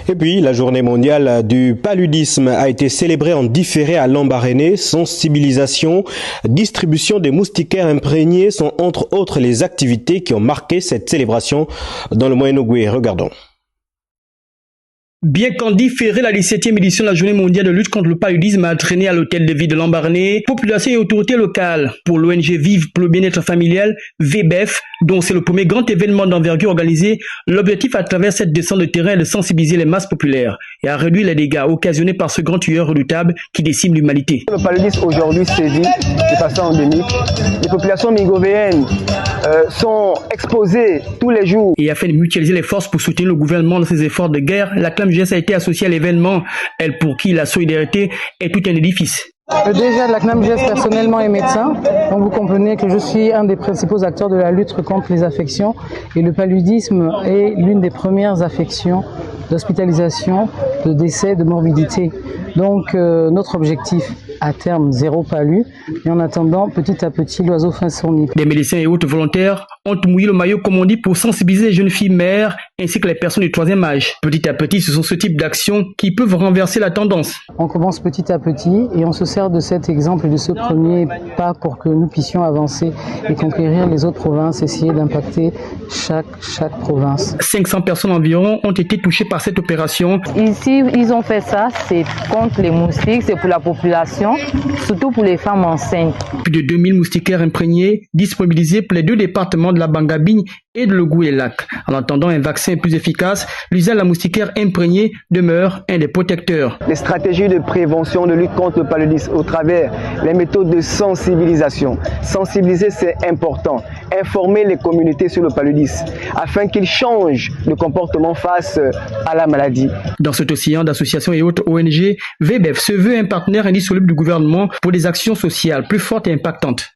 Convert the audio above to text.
Et puis, la journée mondiale du paludisme a été célébrée en différé à Lambaréné. Sensibilisation, distribution des moustiquaires imprégnés sont entre autres les activités qui ont marqué cette célébration dans le Moyen-Ogooué. Regardons. Bien qu'en différé, la 17e édition de la Journée mondiale de lutte contre le paludisme a traîné à l'hôtel de ville de Lambaréné, population et autorités locales. Pour l'ONG Vive pour le bien-être familial, VBF, dont c'est le premier grand événement d'envergure organisé, l'objectif à travers cette descente de terrain est de sensibiliser les masses populaires et à réduire les dégâts occasionnés par ce grand tueur redoutable qui décime l'humanité. Le paludisme aujourd'hui sévit de façon endémique. Les populations migovéennes sont exposées tous les jours. Et afin de mutualiser les forces pour soutenir le gouvernement dans ses efforts de guerre, la CNAMJS a été associée à l'événement, elle pour qui la solidarité est tout un édifice. Déjà, la CNAMJS personnellement est médecin, donc vous comprenez que je suis un des principaux acteurs de la lutte contre les affections et le paludisme est l'une des premières affections d'hospitalisation, de décès, de morbidité. Donc notre objectif à terme, zéro palu, et en attendant, petit à petit, l'oiseau fait son nid. Des médecins et autres volontaires ont mouillé le maillot, comme on dit, pour sensibiliser les jeunes filles mères ainsi que les personnes du troisième âge. Petit à petit, ce sont ce type d'actions qui peuvent renverser la tendance. On commence petit à petit et on se sert de cet exemple et de ce premier pas pour que nous puissions avancer et conquérir les autres provinces, essayer d'impacter chaque province. 500 personnes environ ont été touchées par cette opération. Ici, ils ont fait ça, c'est contre les moustiques, c'est pour la population, surtout pour les femmes enceintes. Plus de 2000 moustiquaires imprégnés disponibilisés pour les deux départements de la Bangabigne et de l'Ogooué-Lac. En attendant un vaccin plus efficace, l'usage de la moustiquaire imprégnée demeure un des protecteurs. Les stratégies de prévention, de lutte contre le paludisme au travers les méthodes de sensibilisation. Sensibiliser, c'est important. Informer les communautés sur le paludisme afin qu'ils changent de comportement face à la maladie. Dans cet océan d'associations et autres ONG, VBF se veut un partenaire indissoluble du gouvernement pour des actions sociales plus fortes et impactantes.